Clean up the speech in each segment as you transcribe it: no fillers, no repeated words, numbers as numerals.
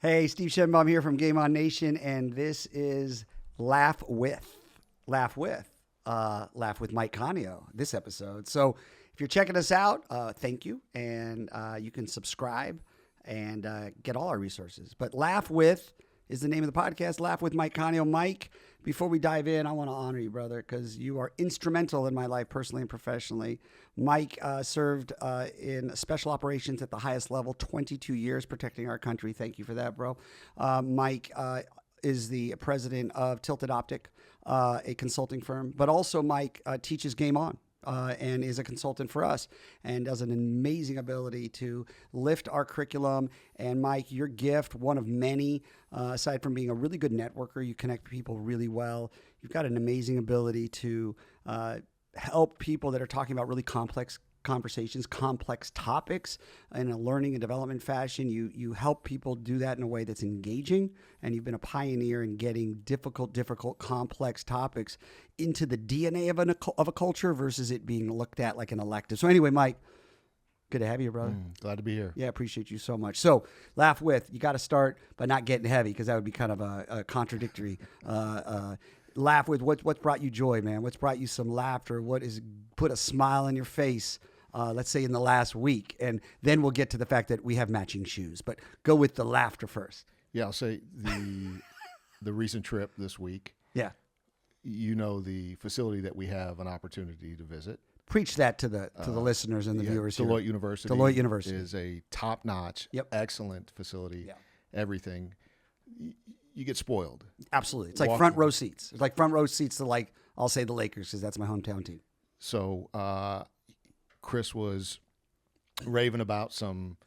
Hey, Steve Shenbaum here from Game On Nation, and this is Laugh With Mike Kontio, this episode. So if you're checking us out, thank you, and you can subscribe and get all our resources. But Laugh With is the name of the podcast, Laugh With Mike Kontio. Mike, before we dive in, I want to honor you, brother, because you are instrumental in my life personally and professionally. Mike served in special operations at the highest level, 22 years protecting our country. Thank you for that, bro. Mike is the president of Tilted Optic, a consulting firm, but also Mike teaches Game On. And is a consultant for us and does an amazing ability to lift our curriculum. And Mike, your gift, one of many, aside from being a really good networker, you connect people really well. You've got an amazing ability to help people that are talking about really complex conversations, complex topics in a learning and development fashion. You help people do that in a way that's engaging, and you've been a pioneer in getting difficult, complex topics into the DNA of a culture versus it being looked at like an elective. So anyway, Mike, good to have you, brother. Glad to be here. Yeah, appreciate you so much. So Laugh With, you got to start by not getting heavy because that would be kind of a contradictory laugh with. What's brought you joy, man? What's brought you some laughter? What has put a smile on your face, let's say in the last week? And then we'll get to the fact that we have matching shoes. But go with the laughter first. Yeah, I'll say the recent trip this week. Yeah. You know the facility that we have an opportunity to visit. Preach that to the listeners and the viewers here. Deloitte University. Deloitte University is a top-notch, excellent facility. Yeah. Everything. You get spoiled. Absolutely. It's like front row seats. It's like front row seats to, like, I'll say the Lakers because that's my hometown team. So Chris was raving about some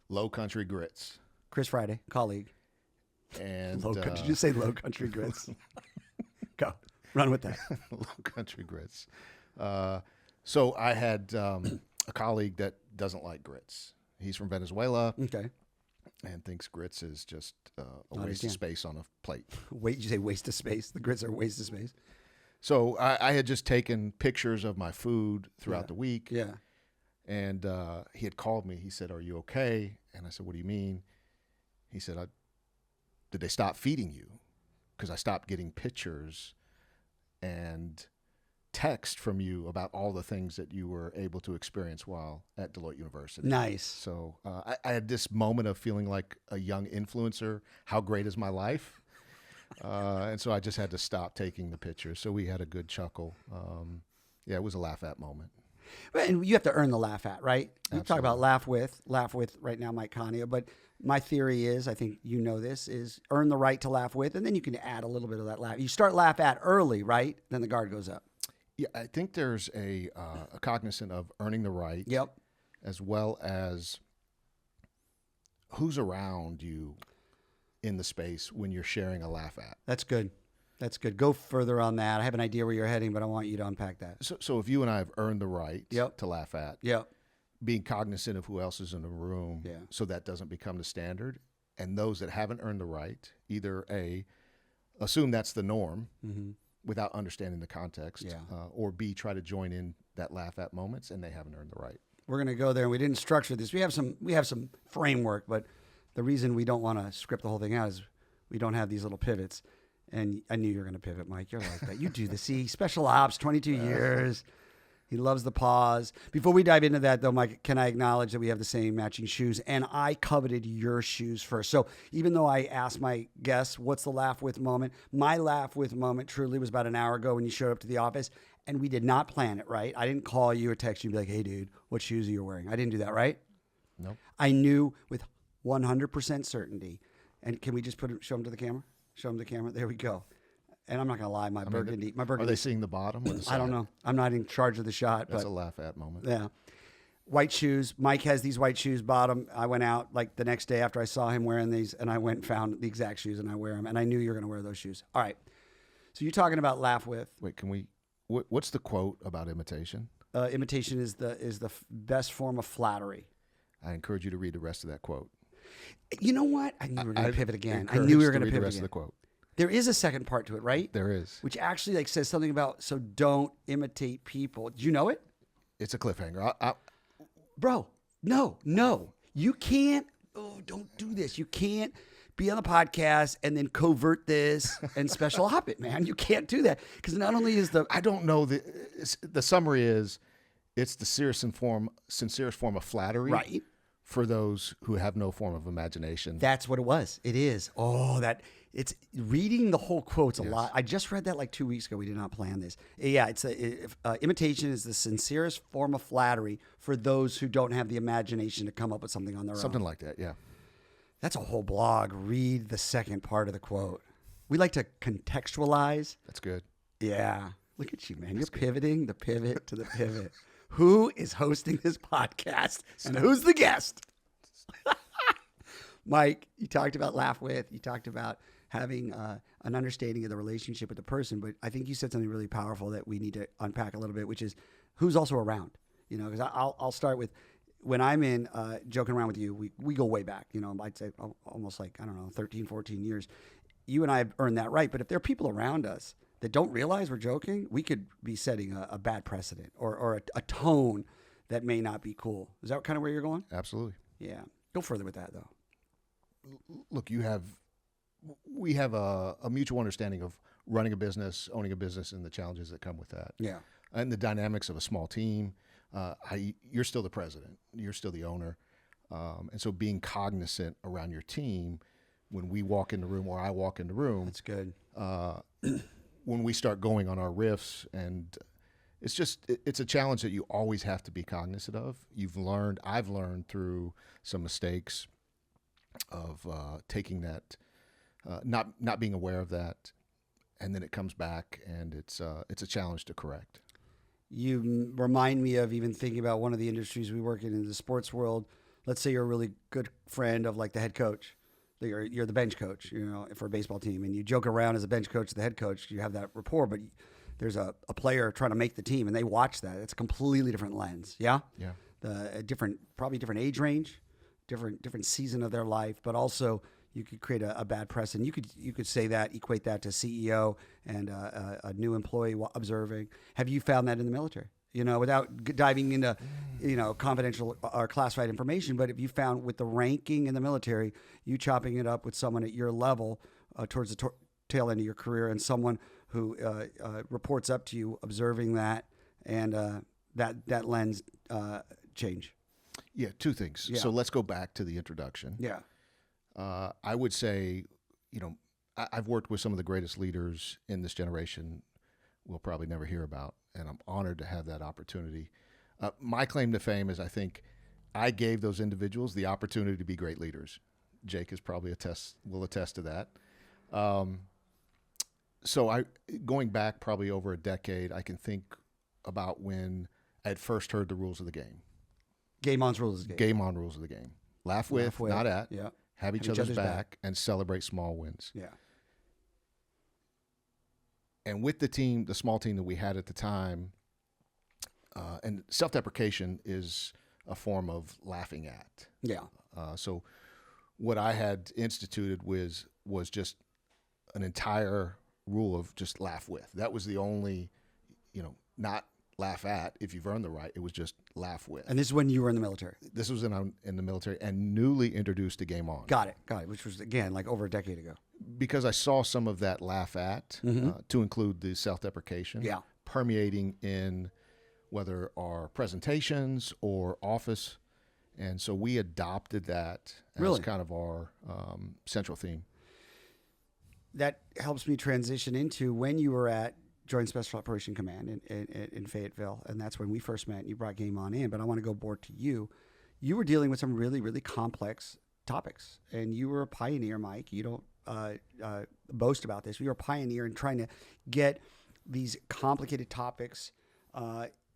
low country grits. Chris Friday, colleague. And did you say low country grits? Go. Run with that. Low country grits. So I had a colleague that doesn't like grits. He's from Venezuela. Okay. And thinks grits is just a waste of space on a plate. Wait, you say waste of space? The grits are a waste of space? So I had just taken pictures of my food throughout the week. Yeah. And he had called me. He said, "Are you okay?" And I said, "What do you mean?" He said, "Did they stop feeding you?" Because I stopped getting pictures and text from you about all the things that you were able to experience while at Deloitte University. Nice. So I had this moment of feeling like a young influencer. How great is my life? And so I just had to stop taking the pictures. So we had a good chuckle. It was a laugh at moment. And you have to earn the laugh at, right? You Absolutely. talk about laugh with right now, Mike Kontio. But my theory is, I think you know this, is earn the right to laugh with, and then you can add a little bit of that laugh. You start laugh at early, right? Then the guard goes up. Yeah, I think there's a cognizant of earning the right, as well as who's around you in the space when you're sharing a laugh at. That's good. That's good. Go further on that. I have an idea where you're heading, but I want you to unpack that. So if you and I have earned the right to laugh at, being cognizant of who else is in the room, so that doesn't become the standard, and those that haven't earned the right, either assume that's the norm. Mm-hmm. Without understanding the context, or B, try to join in that laugh at moments, and they haven't earned the right. We're going to go there, and we didn't structure this. We have some framework, but the reason we don't want to script the whole thing out is we don't have these little pivots. And I knew you were going to pivot, Mike. You're like that. You do this. See, special ops, 22 years. He loves the pause. Before we dive into that, though, Mike, can I acknowledge that we have the same matching shoes? And I coveted your shoes first. So even though I asked my guests, what's the laugh with moment? My laugh with moment truly was about an hour ago when you showed up to the office, and we did not plan it, right? I didn't call you or text you and be like, hey, dude, what shoes are you wearing? I didn't do that, right? Nope. I knew with 100% certainty. And can we just show them to the camera? Show them the camera. There we go. And I'm not going to lie, my burgundy. Are they seeing the bottom or the side? I don't know. I'm not in charge of the shot. That's a laugh at moment. Yeah. White shoes. Mike has these white shoes, bottom. I went out like the next day after I saw him wearing these, and I went and found the exact shoes, and I wear them. And I knew you were going to wear those shoes. All right. So you're talking about laugh with. Wait, what's the quote about imitation? Imitation is the best form of flattery. I encourage you to read the rest of that quote. You know what? I knew we were going to pivot again. I knew we were going to pivot the rest again. of the quote. There is a second part to it, right? There is. Which actually says something about, so don't imitate people. Do you know it? It's a cliffhanger. Bro, no. You can't, don't do this. You can't be on the podcast and then covert this and special op it, man. You can't do that because not only is I don't know the summary is it's the sincerest form of flattery, right, for those who have no form of imagination. That's what it was. It is. Oh, it's reading the whole quote's a lot. I just read that like 2 weeks ago. We did not plan this. Yeah, it's imitation is the sincerest form of flattery for those who don't have the imagination to come up with something on their own. Something like that, yeah. That's a whole blog. Read the second part of the quote. We like to contextualize. That's good. Yeah. Look at you, man. You're pivoting the pivot to the pivot. Who is hosting this podcast and who's the guest? Mike, you talked about laugh with. You talked about having an understanding of the relationship with the person, but I think you said something really powerful that we need to unpack a little bit, which is who's also around. You know, because I'll start with when I'm in joking around with you, we go way back. You know, I'd say almost like, I don't know, 13, 14 years. You and I have earned that right, but if there are people around us that don't realize we're joking, we could be setting a bad precedent or a tone that may not be cool. Is that kind of where you're going? Absolutely. Yeah. Go further with that, though. Look, we have a mutual understanding of running a business, owning a business, and the challenges that come with that. Yeah. And the dynamics of a small team. You're still the president. You're still the owner. And so being cognizant around your team when we walk in the room or I walk in the room. That's good. When we start going on our riffs, and it's a challenge that you always have to be cognizant of. I've learned through some mistakes of taking that, not being aware of that, and then it comes back, and it's a challenge to correct. You remind me of even thinking about one of the industries we work in the sports world. Let's say you're a really good friend of like the head coach. You're the bench coach, you know, for a baseball team, and you joke around as a bench coach to the head coach. You have that rapport, but there's a player trying to make the team, and they watch that. It's a completely different lens. Yeah, yeah. Probably different age range, different season of their life, but also you could create a bad precedent. You could say that, equate that to CEO and a new employee observing. Have you found that in the military? You know, without diving into, you know, confidential or classified information, but if you found with the ranking in the military, you chopping it up with someone at your level towards the tail end of your career, and someone who reports up to you, observing that, and that lens change. Yeah, two things. Yeah. So let's go back to the introduction. Yeah. I would say, you know, I've worked with some of the greatest leaders in this generation we'll probably never hear about, and I'm honored to have that opportunity. My claim to fame is I think I gave those individuals the opportunity to be great leaders. Jake is probably will attest to that. So going back probably over a decade, I can think about when I had first heard the rules of the game. Game on's rules of the game. Game on rules of the game. Laugh with, not at. Yeah. Have each other's back, and celebrate small wins. Yeah. And with the small team that we had at the time, and self-deprecation is a form of laughing at. Yeah. So what I had instituted was just an entire rule of just laugh with. That was the only, not laugh at if you've earned the right. It was just laugh with. And this is when you were in the military. This was in the military and newly introduced to Game On. Got it. Which was, again, like over a decade ago. Because I saw some of that laugh at, to include the self-deprecation, permeating in whether our presentations or office. And so we adopted that as kind of our central theme. That helps me transition into when you were at Joint Special Operation Command in Fayetteville, and that's when we first met. And you brought Game On in, but I want to go more to you. You were dealing with some really, really complex topics, and you were a pioneer, Mike. You don't boast about this. You were a pioneer in trying to get these complicated topics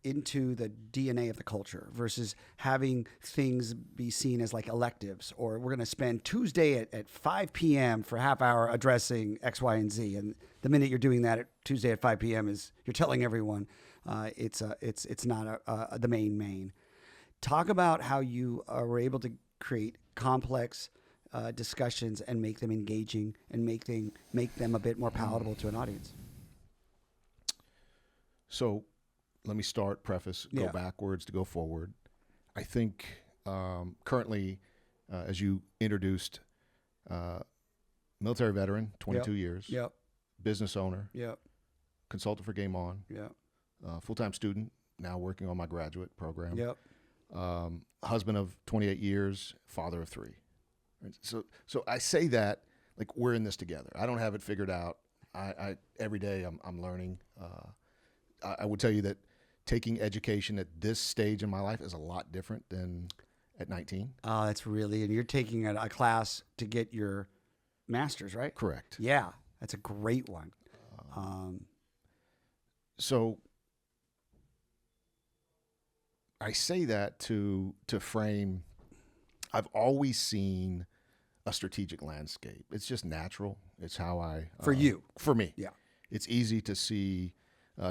into the DNA of the culture versus having things be seen as like electives, or we're going to spend Tuesday at 5 p.m. for a half hour addressing X, Y, and Z. And the minute you're doing that at Tuesday at 5 p.m. is you're telling everyone it's not the main. Talk about how you were able to create complex discussions and make them engaging and make them a bit more palatable to an audience. So let me preface, go backwards to go forward. I think currently, as you introduced, military veteran, 22 years. Yep. Business owner. Yep. Consultant for Game On. Yep. Full-time student, now working on my graduate program. Yep. Husband of 28 years, father of 3. So I say that like we're in this together. I don't have it figured out. I every day I'm learning. I would tell you that taking education at this stage in my life is a lot different than at 19. Oh, that's really, and you're taking a class to get your master's, right? Correct. Yeah, that's a great one. So I say that to frame, I've always seen a strategic landscape. It's just natural. It's how I... For you. For me. Yeah. It's easy to see,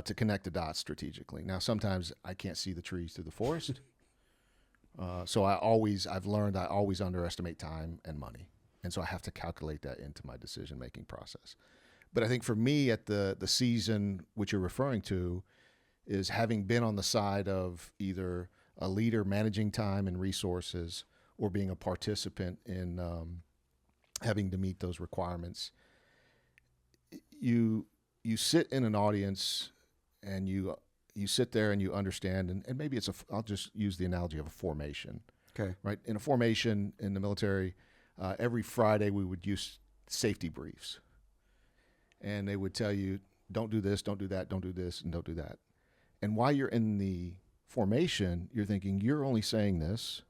to connect the dots strategically. Now, sometimes I can't see the trees through the forest. So I've learned I always underestimate time and money. And so I have to calculate that into my decision-making process. But I think for me at the season which you're referring to is having been on the side of either a leader managing time and resources or being a participant in having to meet those requirements. You sit in an audience and you sit there and you understand, and maybe I'll just use the analogy of a formation. Okay. Right? In a formation in the military, every Friday we would use safety briefs. And they would tell you, don't do this, don't do that, don't do this, and don't do that. And while you're in the formation, you're thinking, you're only saying this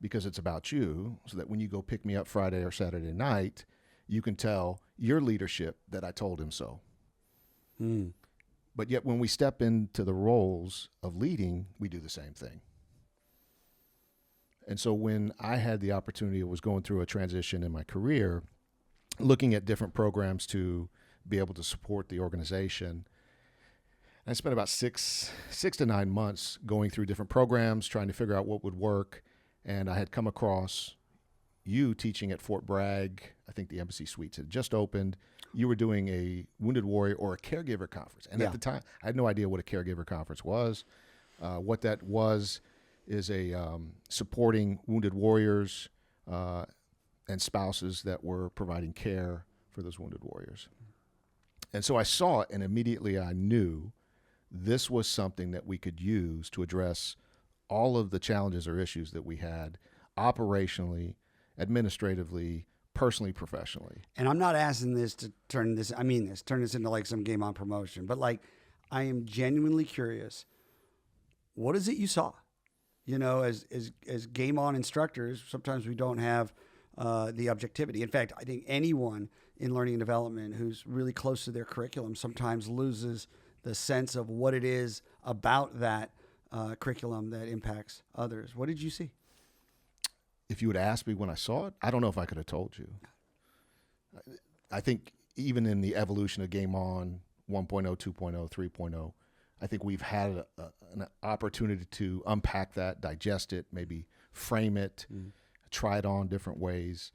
because it's about you, so that when you go pick me up Friday or Saturday night, you can tell your leadership that I told him so. But yet when we step into the roles of leading, we do the same thing. And so when I had the opportunity, I was going through a transition in my career, looking at different programs to be able to support the organization. I spent about six to 9 months going through different programs, trying to figure out what would work. And I had come across you teaching at Fort Bragg. I think the Embassy Suites had just opened. You were doing a Wounded Warrior or a caregiver conference. And at the time, I had no idea what a caregiver conference was. What that was is a supporting wounded warriors and spouses that were providing care for those wounded warriors. And so I saw it, and immediately I knew this was something that we could use to address all of the challenges or issues that we had operationally, administratively, personally, professionally. And I'm not asking this to turn this into like some Game On promotion, but like I am genuinely curious. What is it you saw? You know, as Game On instructors, sometimes we don't have the objectivity. In fact, I think anyone in learning and development who's really close to their curriculum sometimes loses the sense of what it is about that curriculum that impacts others. What did you see? If you would ask me when I saw it, I don't know if I could have told you. I think even in the evolution of Game On 1.0, 2.0, 3.0, I think we've had an opportunity to unpack that, digest it, maybe frame it, try it on different ways.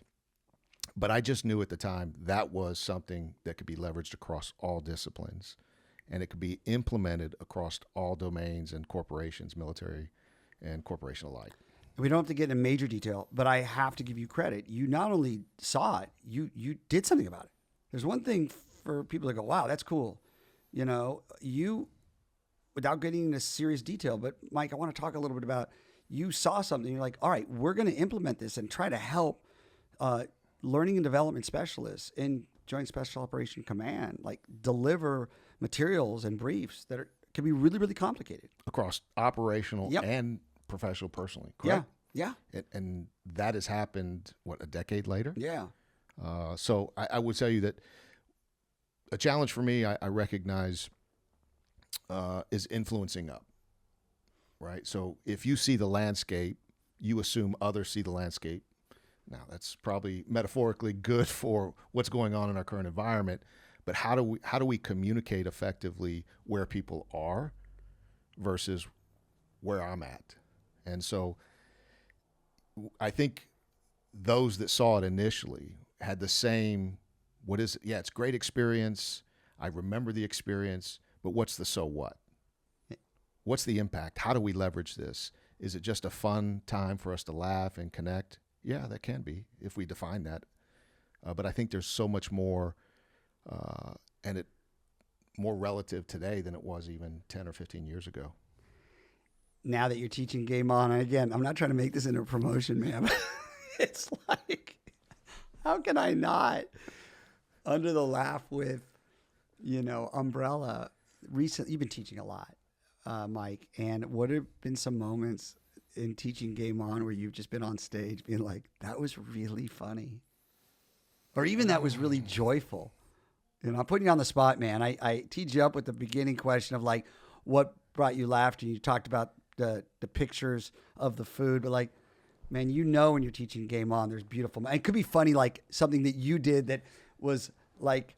But I just knew at the time that was something that could be leveraged across all disciplines, and it could be implemented across all domains and corporations, military and corporation alike. We don't have to get into major detail, but I have to give you credit. You not only saw it, you did something about it. There's one thing for people to go, wow, that's cool. You know, without getting into serious detail, but Mike, I want to talk a little bit about, you saw something, you're like, all right, we're going to implement this and try to help learning and development specialists in Joint Special Operation Command, like deliver materials and briefs that can be really, really complicated. Across operational and professional, personally, correct? Yeah. And that has happened, a decade later? Yeah. So I would tell you that a challenge for me, I recognize, is influencing up, right? So if you see the landscape, you assume others see the landscape. Now, that's probably metaphorically good for what's going on in our current environment, but how do we communicate effectively where people are versus where I'm at? And so I think those that saw it initially had the same, it's great experience. I remember the experience, but what's the so what? What's the impact? How do we leverage this? Is it just a fun time for us to laugh and connect? Yeah, that can be, if we define that. But I think there's so much more, and it more relative today than it was even 10 or 15 years ago. Now that you're teaching Game On, and again, I'm not trying to make this into a promotion, man, but it's like, how can I not, under the Laugh With, umbrella, recently, you've been teaching a lot, Mike, and what have been some moments in teaching Game On where you've just been on stage being like, that was really funny, or even that was really joyful? I'm putting you on the spot, man. I teed you up with the beginning question of like, what brought you laughter? You talked about the pictures of the food, but like, man, when you're teaching Game On, there's beautiful. It could be funny, like something that you did that was like,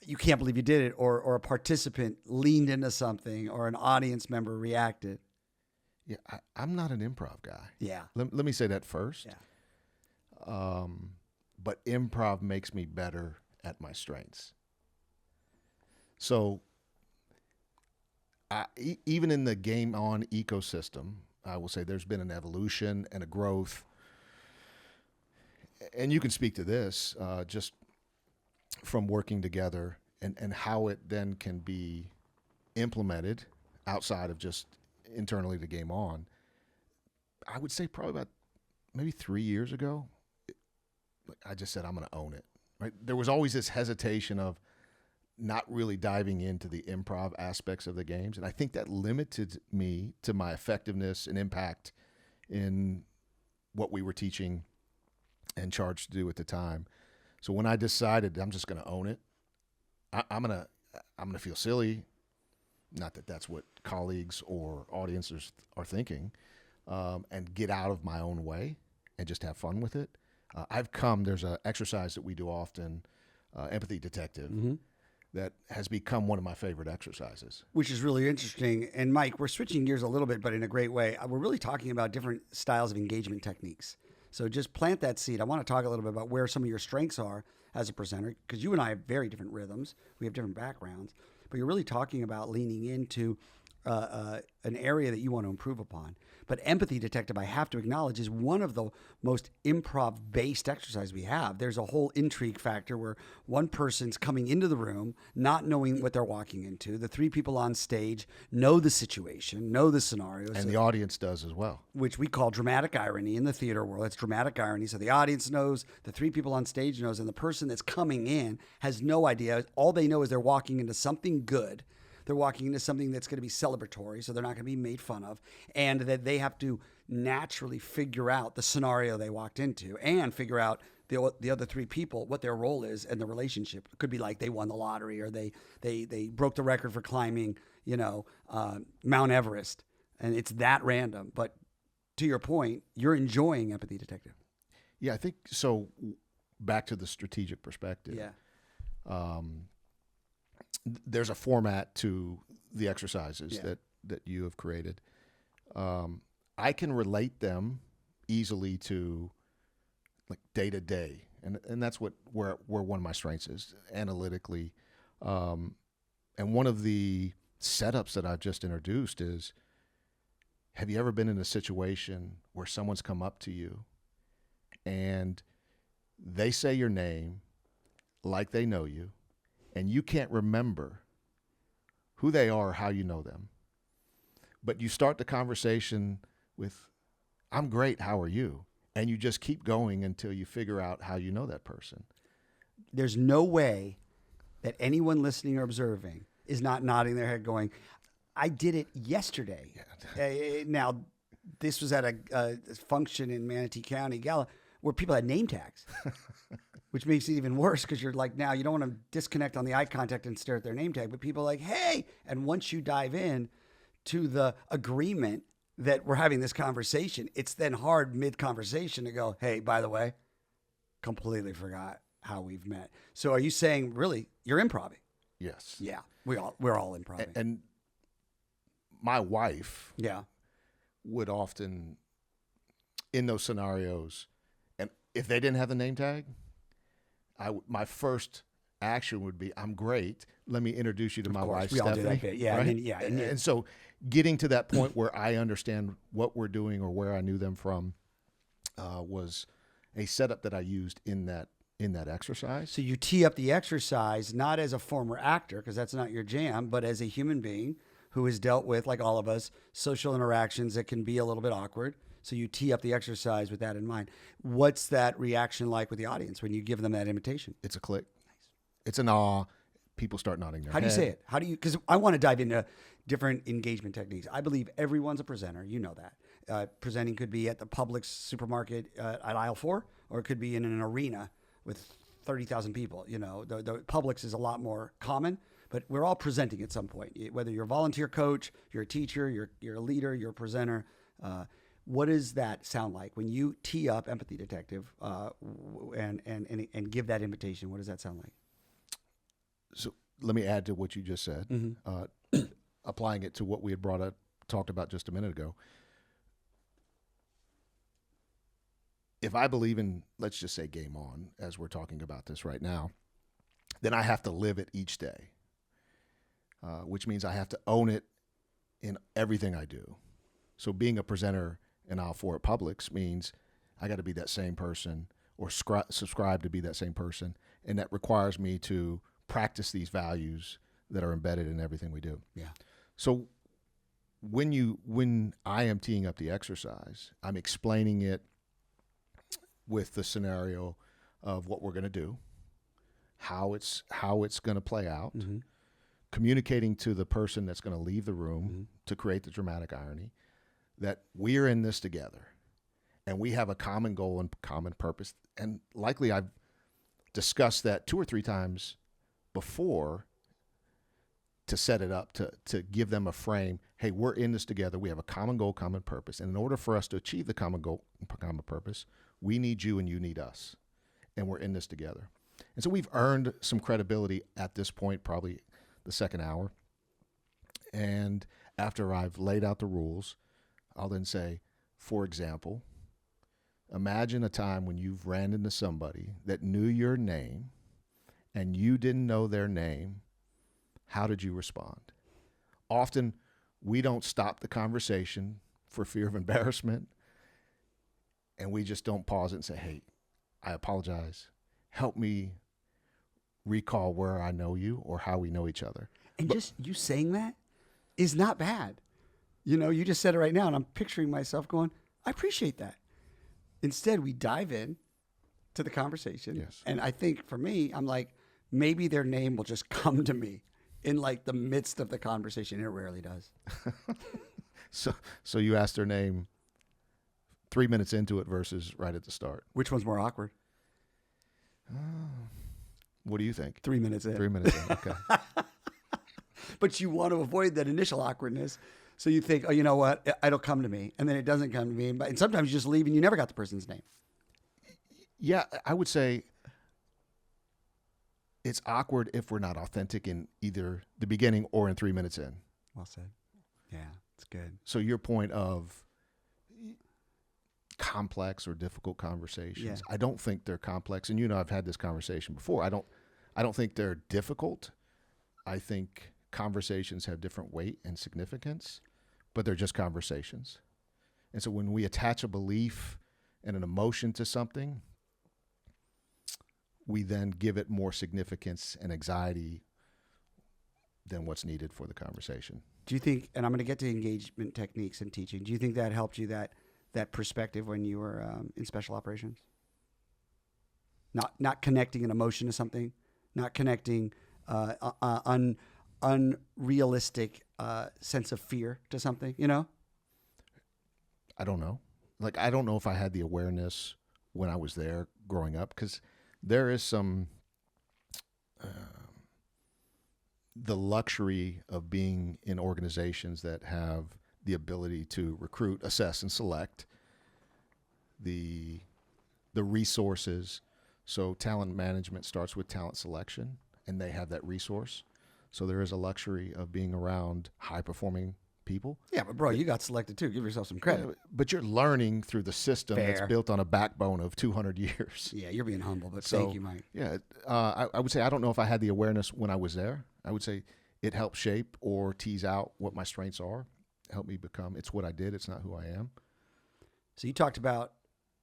you can't believe you did it, or a participant leaned into something, or an audience member reacted. Yeah, I'm not an improv guy. Yeah. Let me say that first. Yeah. But improv makes me better at my strengths. So even in the Game On ecosystem, I will say there's been an evolution and a growth. And you can speak to this just from working together and how it then can be implemented outside of just internally to Game On. I would say probably about maybe 3 years ago, I just said, I'm going to own it. Right? There was always this hesitation of not really diving into the improv aspects of the games. And I think that limited me to my effectiveness and impact in what we were teaching and charged to do at the time. So when I decided I'm just going to own it, I'm going to feel silly. Not that that's what colleagues or audiences are thinking, and get out of my own way and just have fun with it. There's an exercise that we do often, Empathy Detective, that has become one of my favorite exercises. Which is really interesting. And Mike, we're switching gears a little bit, but in a great way. We're really talking about different styles of engagement techniques. So just plant that seed. I want to talk a little bit about where some of your strengths are as a presenter, because you and I have very different rhythms. We have different backgrounds, but you're really talking about leaning into an area that you want to improve upon. But Empathy Detective, I have to acknowledge, is one of the most improv-based exercises we have. There's a whole intrigue factor where one person's coming into the room, not knowing what they're walking into. The three people on stage know the situation, know the scenarios. And the audience does as well. Which we call dramatic irony in the theater world. It's dramatic irony. So the audience knows, the three people on stage knows, and the person that's coming in has no idea. All they know is they're walking into something good. They're walking into something that's going to be celebratory, so they're not going to be made fun of, and that they have to naturally figure out the scenario they walked into and figure out the other three people, what their role is and the relationship. It could be like they won the lottery, or they broke the record for climbing, Mount Everest, and it's that random. But to your point, you're enjoying Empathy Detective. Yeah, I think so. Back to the strategic perspective. Yeah. There's a format to the exercises that you have created. I can relate them easily to like day to day, and that's where one of my strengths is analytically. And one of the setups that I've just introduced is: have you ever been in a situation where someone's come up to you and they say your name like they know you, and you can't remember who they are or how you know them, but you start the conversation with, "I'm great, how are you?" And you just keep going until you figure out how you know that person. There's no way that anyone listening or observing is not nodding their head going, I did it yesterday. Yeah. Now, this was at a function in Manatee County, Gala, where people had name tags. Which makes it even worse, because you're like, now you don't want to disconnect on the eye contact and stare at their name tag, but people are like, hey, and once you dive in to the agreement that we're having this conversation, it's then hard mid-conversation to go, hey, by the way, completely forgot how we've met. So are you saying, really, you're improvising? Yes. Yeah, we're all improvising. And my wife yeah, would often, in those scenarios, and if they didn't have the name tag, my first action would be, "I'm great. Let me introduce you to my wife, we Stephanie." All do that bit. Yeah, right? And so getting to that point where I understand what we're doing or where I knew them from was a setup that I used in that in that exercise. So you tee up the exercise not as a former actor, because that's not your jam, but as a human being who has dealt with, like all of us, social interactions that can be a little bit awkward. So you tee up the exercise with that in mind. What's that reaction like with the audience when you give them that invitation? It's a click. Nice. It's an awe. People start nodding their head. How do you say it? How do you, because I want to dive into different engagement techniques. I believe everyone's a presenter. You know that. Presenting could be at the Publix supermarket at aisle 4, or it could be in an arena with 30,000 people. You know, the Publix is a lot more common, but we're all presenting at some point. Whether you're a volunteer coach, you're a teacher, you're a leader, you're a presenter. What does that sound like when you tee up Empathy Detective and give that invitation? What does that sound like? So let me add to what you just said, applying it to what we had talked about just a minute ago. If I believe in, let's just say, game on, as we're talking about this right now, then I have to live it each day, which means I have to own it in everything I do. So being a presenter in aisle 4 at Publix means I got to be that same person, or subscribe to be that same person, and that requires me to practice these values that are embedded in everything we do. Yeah. So when I am teeing up the exercise, I'm explaining it with the scenario of what we're going to do, how it's going to play out, communicating to the person that's going to leave the room to create the dramatic irony that we're in this together and we have a common goal and common purpose. And likely I've discussed that 2 or 3 times before to set it up, to give them a frame. Hey, we're in this together. We have a common goal, common purpose. And in order for us to achieve the common goal, common purpose, we need you and you need us. And we're in this together. And so we've earned some credibility at this point, probably the second hour. And after I've laid out the rules, I'll then say, for example, imagine a time when you've ran into somebody that knew your name and you didn't know their name. How did you respond? Often we don't stop the conversation for fear of embarrassment, and we just don't pause it and say, hey, I apologize. Help me recall where I know you or how we know each other. And just you saying that is not bad. You know, you just said it right now, and I'm picturing myself going, I appreciate that. Instead, we dive in to the conversation. Yes. And I think for me, I'm like, maybe their name will just come to me in like the midst of the conversation. It rarely does. So you asked their name 3 minutes into it versus right at the start. Which one's more awkward? What do you think? 3 minutes in. 3 minutes in, okay. But you want to avoid that initial awkwardness. So you think, oh, you know what? It'll come to me. And then it doesn't come to me. And sometimes you just leave and you never got the person's name. Yeah, I would say it's awkward if we're not authentic in either the beginning or in 3 minutes in. Well said. Yeah, it's good. So your point of complex or difficult conversations, I don't think they're complex. And I've had this conversation before. I don't think they're difficult. I think conversations have different weight and significance, but they're just conversations. And so when we attach a belief and an emotion to something, we then give it more significance and anxiety than what's needed for the conversation. Do you think, and I'm going to get to engagement techniques and teaching, do you think that helped you, that perspective when you were in special operations? Not connecting an emotion to something, not connecting unrealistic sense of fear to something, I don't know. I don't know if I had the awareness when I was there growing up, because there is some the luxury of being in organizations that have the ability to recruit, assess, and select the resources. So talent management starts with talent selection, and they have that resource. So there is a luxury of being around high-performing people. Yeah, but bro, you got selected too. Give yourself some credit. Yeah, but you're learning through the system that's built on a backbone of 200 years. Yeah, you're being humble, but thank you, Mike. Yeah, I would say I don't know if I had the awareness when I was there. I would say it helped shape or tease out what my strengths are, help me become, it's what I did, it's not who I am. So you talked about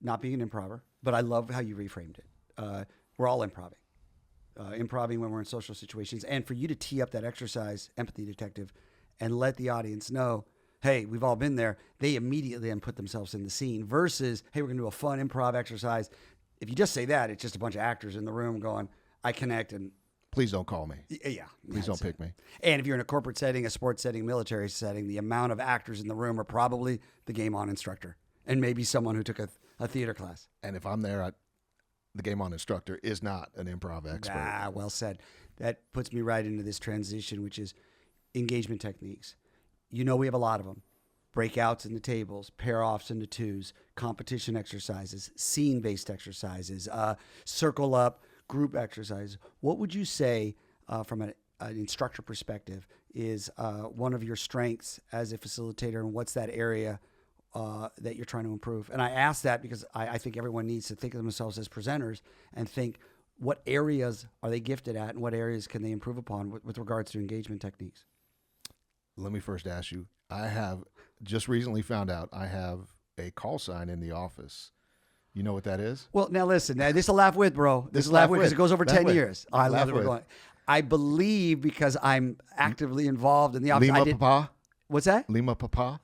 not being an improver, but I love how you reframed it. We're all improving. Improving when we're in social situations. And for you to tee up that exercise, empathy detective, and let the audience know, hey, we've all been there. They immediately then put themselves in the scene versus, hey, we're going to do a fun improv exercise. If you just say that, it's just a bunch of actors in the room going, I connect. And please don't call me. Yeah. Please don't pick me. And if you're in a corporate setting, a sports setting, military setting, the amount of actors in the room are probably the Game On instructor and maybe someone who took a theater class. And if I'm there, the Game On instructor is not an improv expert. Well said. That puts me right into this transition, which is engagement techniques. We have a lot of them. Breakouts into tables, pair-offs into twos, competition exercises, scene-based exercises, circle up, group exercises. What would you say from an instructor perspective is one of your strengths as a facilitator, and what's that area that you're trying to improve? And I ask that because I think everyone needs to think of themselves as presenters and think, what areas are they gifted at and what areas can they improve upon with regards to engagement techniques? Let me first ask you, I have just recently found out I have a call sign in the office. You know what that is? Well, now listen, this is a laugh with, bro. This is a laugh with because it goes over 10 years. Oh, I love where we're going. I believe because I'm actively involved in the office. Lima Papa? What's that? Lima Papa?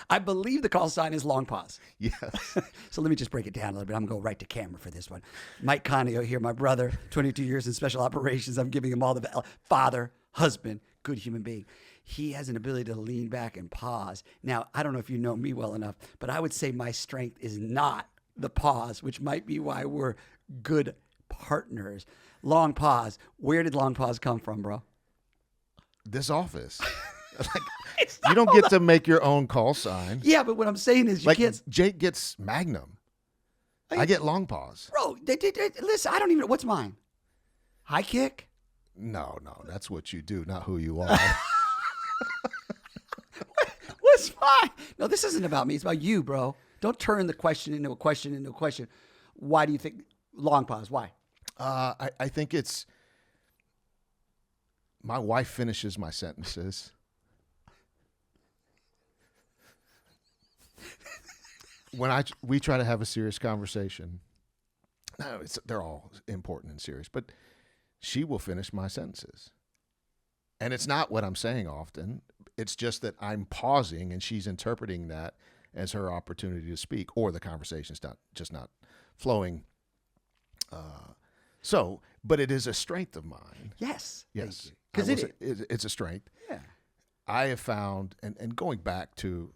I believe the call sign is long pause. Yes. So let me just break it down a little bit. I'm going right to camera for this one. Mike Kontio here, my brother, 22 years in special operations. I'm giving him all the father, husband, good human being. He has an ability to lean back and pause. Now, I don't know if you know me well enough, but I would say my strength is not the pause, which might be why we're good partners. Long pause. Where did long pause come from, bro? This office. You don't get to make your own call sign. Yeah, but what I'm saying is you can't. Jake gets Magnum. I get long pause. Bro, listen, I don't even know. What's mine? High kick? No, that's what you do, not who you are. What's mine? No, this isn't about me. It's about you, bro. Don't turn the question into a question into a question. Why do you think long pause? Why? I think it's my wife finishes my sentences. When we try to have a serious conversation, they're all important and serious, but she will finish my sentences. And it's not what I'm saying often. It's just that I'm pausing and she's interpreting that as her opportunity to speak, or the conversation's not flowing. But it is a strength of mine. Yes. Because it's a strength. Yeah. I have found, and going back to,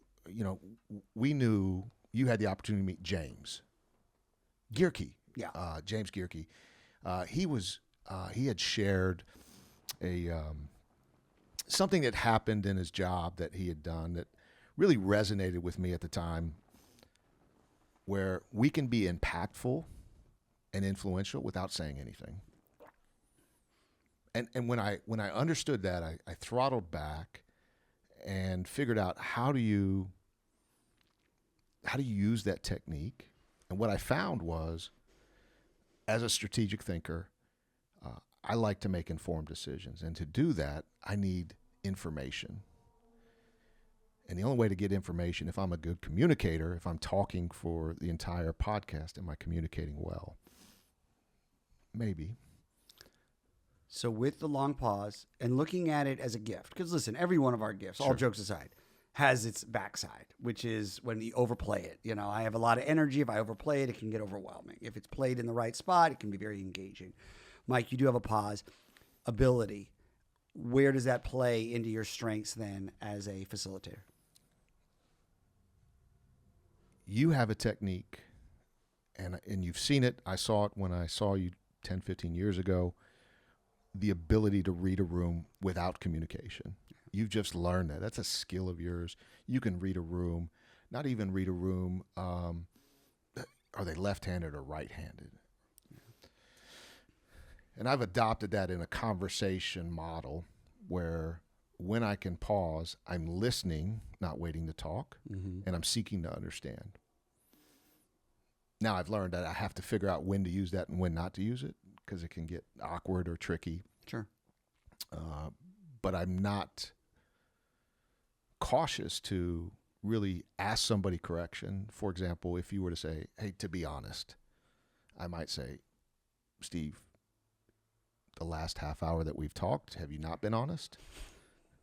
we knew you had the opportunity to meet James Gearkey. Yeah. James Gearkey. He had shared something that happened in his job that he had done that really resonated with me at the time, where we can be impactful and influential without saying anything. And when I understood that, I throttled back and figured out how do you use that technique. And what I found was, as a strategic thinker, I like to make informed decisions. And to do that, I need information. And the only way to get information, if I'm a good communicator, if I'm talking for the entire podcast, am I communicating well? Maybe. So with the long pause and looking at it as a gift, because listen, every one of our gifts, all jokes aside, has its backside, which is when you overplay it. I have a lot of energy. If I overplay it, it can get overwhelming. If it's played in the right spot, it can be very engaging. Mike, you do have a pause ability. Where does that play into your strengths then as a facilitator? You have a technique, and you've seen it. I saw it when I saw you 10, 15 years ago, the ability to read a room without communication. You've just learned that. That's a skill of yours. You can read a room, not even read a room. Are they left-handed or right-handed? And I've adopted that in a conversation model where when I can pause, I'm listening, not waiting to talk, and I'm seeking to understand. Now I've learned that I have to figure out when to use that and when not to use it, because it can get awkward or tricky. Sure. But I'm not cautious to really ask somebody correction. For example, if you were to say, hey, to be honest, I might say, Steve, the last half hour that we've talked, have you not been honest?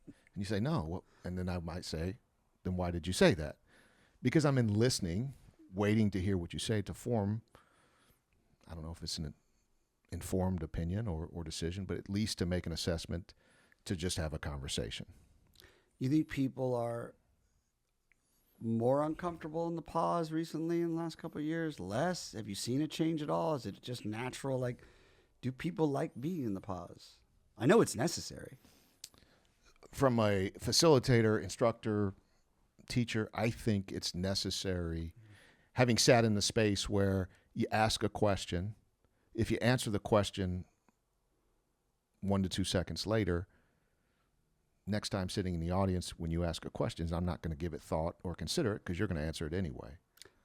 And you say, no. Well, and then I might say, then why did you say that? Because I'm in listening, waiting to hear what you say to form, I don't know if it's an informed opinion or decision, but at least to make an assessment, to just have a conversation. You think people are more uncomfortable in the pause recently in the last couple of years? Less? Have you seen a change at all? Is it just natural? Like, do people like being in the pause? I know it's necessary. From a facilitator, instructor, teacher, I think it's necessary. Having sat in the space where you ask a question, if you answer the question 1 to 2 seconds later, next time sitting in the audience, when you ask a question, I'm not going to give it thought or consider it because you're going to answer it anyway.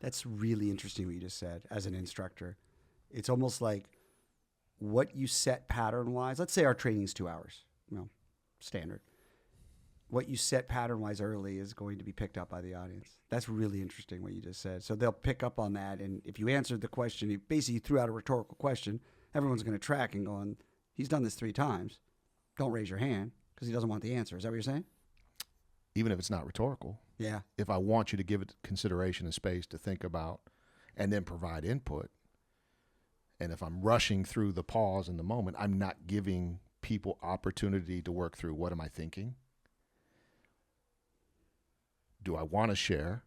That's really interesting what you just said as an instructor. It's almost like what you set pattern-wise. Let's say our training is 2 hours, standard. What you set pattern-wise early is going to be picked up by the audience. That's really interesting what you just said. So they'll pick up on that, and if you answered the question, you basically threw out a rhetorical question, everyone's going to track and going, he's done this 3 times. Don't raise your hand because he doesn't want the answer. Is that what you're saying? Even if it's not rhetorical. Yeah. If I want you to give it consideration and space to think about and then provide input, and if I'm rushing through the pause in the moment, I'm not giving people opportunity to work through what am I thinking? Do I want to share?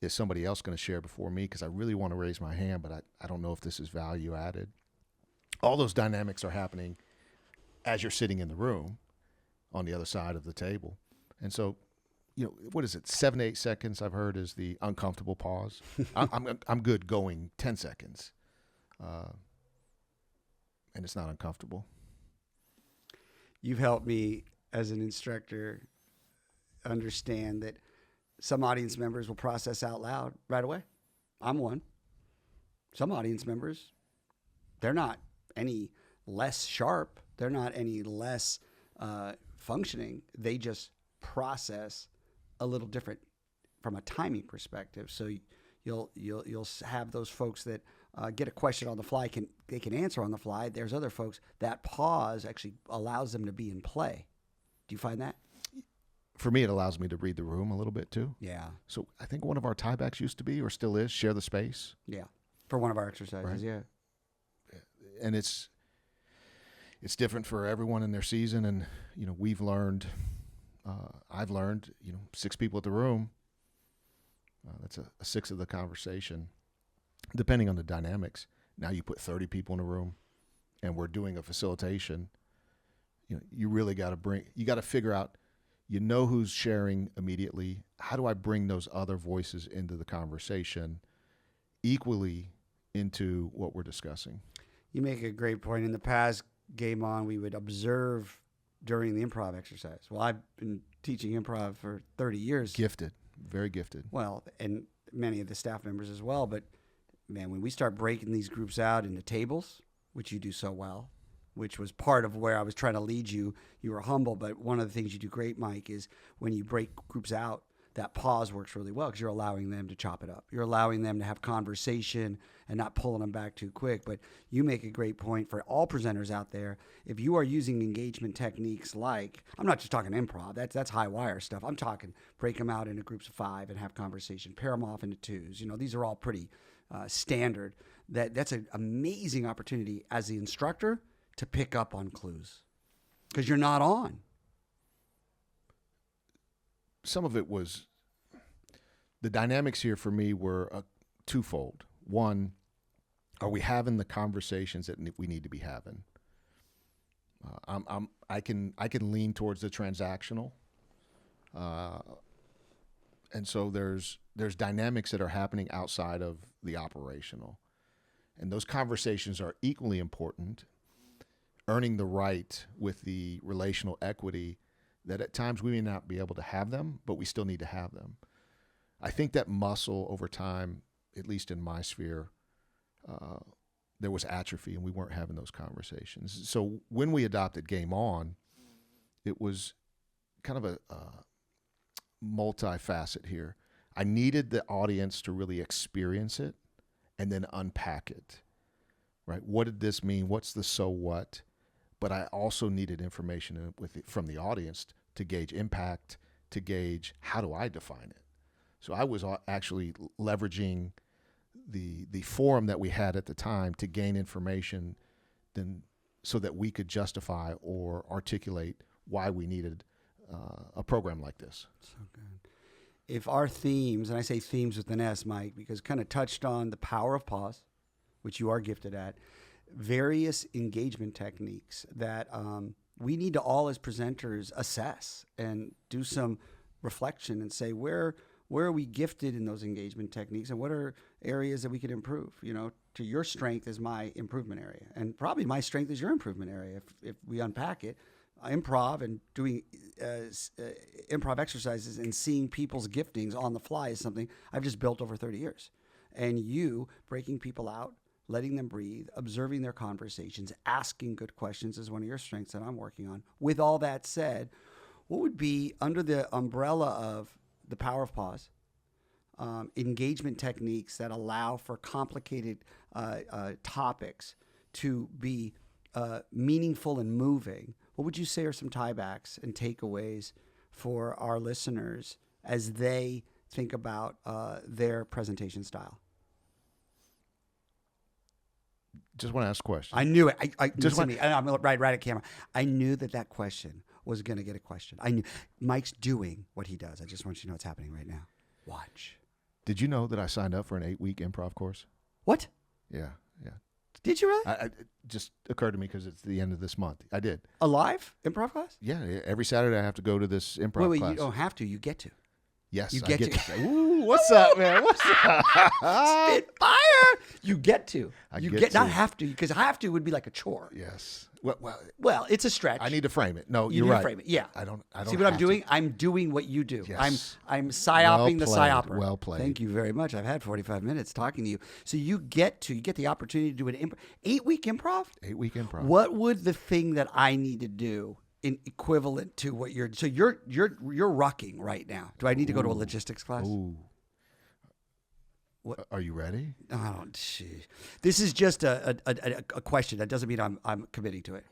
Is somebody else going to share before me? Because I really want to raise my hand, but I don't know if this is value added. All those dynamics are happening as you're sitting in the room on the other side of the table. And so, what is it? 7 to 8 seconds I've heard is the uncomfortable pause. I'm good going 10 seconds. And it's not uncomfortable. You've helped me as an instructor understand that some audience members will process out loud right away. I'm one. Some audience members, they're not any less sharp. They're not any less functioning. They just process a little different from a timing perspective. So you'll have those folks that get a question on the fly, they can answer on the fly. There's other folks that pause actually allows them to be in play. Do you find that? For me, it allows me to read the room a little bit too. Yeah. So I think one of our tiebacks used to be, or still is, share the space. Yeah. For one of our exercises, right? Yeah. And it's different for everyone in their season. And, we've learned, I've learned, 6 people at the room. That's a sixth of the conversation, depending on the dynamics. Now you put 30 people in a room and we're doing a facilitation. You really got to figure out, who's sharing immediately. How do I bring those other voices into the conversation equally into what we're discussing? You make a great point. In the past, Game On, we would observe during the improv exercise. Well, I've been teaching improv for 30 years. Gifted, very gifted. Well, and many of the staff members as well. But, man, when we start breaking these groups out into tables, which you do so well, which was part of where I was trying to lead you. You were humble, but one of the things you do great, Mike, is when you break groups out, that pause works really well because you're allowing them to chop it up. You're allowing them to have conversation and not pulling them back too quick. But you make a great point for all presenters out there. If you are using engagement techniques like, I'm not just talking improv, that's high wire stuff. I'm talking break them out into groups of 5 and have conversation, pair them off into 2s. These are all pretty standard. That's an amazing opportunity as the instructor to pick up on clues because you're not on. Some of it was, the dynamics here for me were twofold. One, are we having the conversations that we need to be having? I can lean towards the transactional, and so there's dynamics that are happening outside of the operational, and those conversations are equally important. Earning the right with the relational equity that at times we may not be able to have them, but we still need to have them. I think that muscle over time, at least in my sphere, there was atrophy and we weren't having those conversations. So when we adopted Game On, it was kind of a multi-facet here. I needed the audience to really experience it and then unpack it, right? What did this mean? What's the so what? But I also needed information from the audience to gauge impact, to gauge how do I define it. So I was actually leveraging the forum that we had at the time to gain information, then so that we could justify or articulate why we needed a program like this. So good. If our themes, and I say themes with an S, Mike, because kind of touched on the power of pause, which you are gifted at, various engagement techniques that we need to all as presenters assess and do some reflection and say, where are we gifted in those engagement techniques, and what are areas that we could improve? You know, to your strength is my improvement area, and probably my strength is your improvement area. If we unpack it, improv and doing improv exercises and seeing people's giftings on the fly is something I've just built over 30 years. And you breaking people out, letting them breathe, observing their conversations, asking good questions is one of your strengths that I'm working on. With all that said, what would be under the umbrella of the power of pause, engagement techniques that allow for complicated topics to be meaningful and moving? What would you say are some tiebacks and takeaways for our listeners as they think about their presentation style? Just want to ask a question. I knew it. I'm right at camera. I knew that question was going to get a question. I knew Mike's doing what he does. I just want you to know what's happening right now. Watch. Did you know that I signed up for an 8-week improv course? What? Yeah. Did you really? It just occurred to me because it's the end of this month. I did. A live improv class? Yeah. Every Saturday I have to go to this improv class. You don't have to. You get to. Yes, you get to. Ooh, what's up, man? What's up? Spitfire! You get to. You get to. Not have to, because have to would be like a chore. Yes. Well, it's a stretch. I need to frame it. No, you you're need right. To frame it. Yeah. I don't. See what I'm doing? I'm doing what you do. Yes. I'm psyoping the psyoper. Well played. Thank you very much. I've had 45 minutes talking to you. So you get the opportunity to do an 8-week improv? 8-week improv. What would the thing that I need to do in equivalent to what you're rucking right now? Do I need to go to a logistics class? Ooh. What? Are you ready? Oh, geez. This is just a question. That doesn't mean I'm committing to it.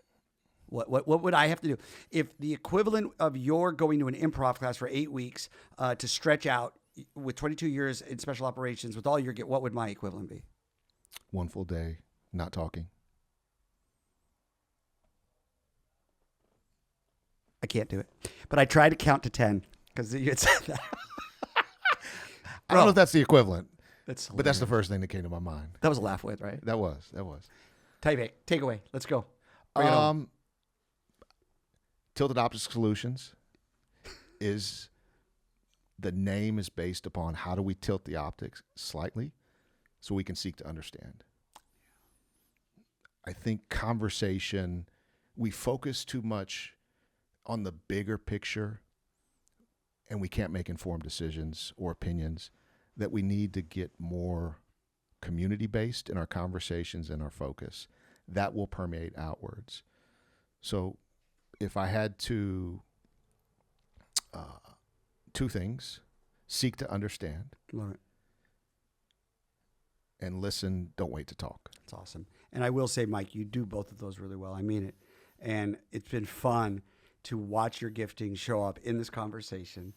What would I have to do if the equivalent of your going to an improv class for 8 weeks to stretch out with 22 years in special operations with all your what would my equivalent be? 1 full day, not talking. I can't do it, but I tried to count to 10 because you had said that. I don't know if that's the equivalent. But that's the first thing that came to my mind. That was a laugh with, right? That was. Takeaway. Let's go. Tilted Optics Solutions is the name is based upon how do we tilt the optics slightly so we can seek to understand. I think conversation, we focus too much on the bigger picture and we can't make informed decisions or opinions, that we need to get more community-based in our conversations and our focus. That will permeate outwards. So if I had to, 2 things, seek to understand. Love it. And listen, don't wait to talk. That's awesome. And I will say, Mike, you do both of those really well. I mean it. And it's been fun to watch your gifting show up in this conversation.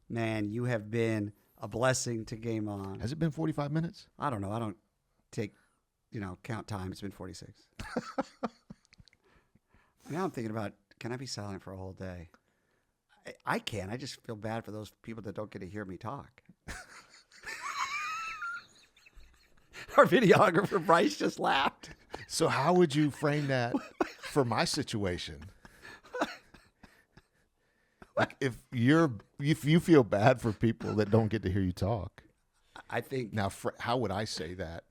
Man, you have been a blessing to Game On. Has it been 45 minutes? I don't know. I don't take, count time. It's been 46. Now I'm thinking about, can I be silent for a whole day? I can. I just feel bad for those people that don't get to hear me talk. Our videographer, Bryce, just laughed. So how would you frame that for my situation? Like if you feel bad for people that don't get to hear you talk, I think now how would I say that?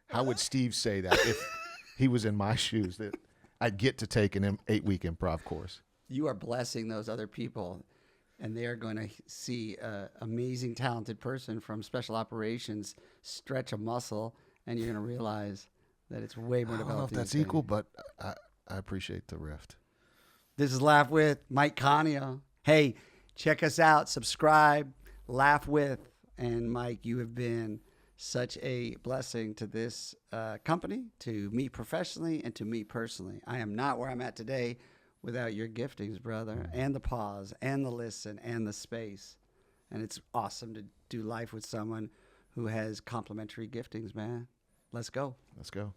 How would Steve say that if he was in my shoes that I get to take an 8-week improv course? You are blessing those other people, and they are going to see an amazing, talented person from special operations stretch a muscle, and you're going to realize that it's way more developed. I don't know if that's equal, but I appreciate the rift. This is Laugh With Mike Kontio. Hey, check us out, subscribe, Laugh With, and Mike, you have been such a blessing to this company, to me professionally, and to me personally. I am not where I'm at today without your giftings, brother, and the pause, and the listen, and the space. And it's awesome to do life with someone who has complementary giftings, man. Let's go. Let's go.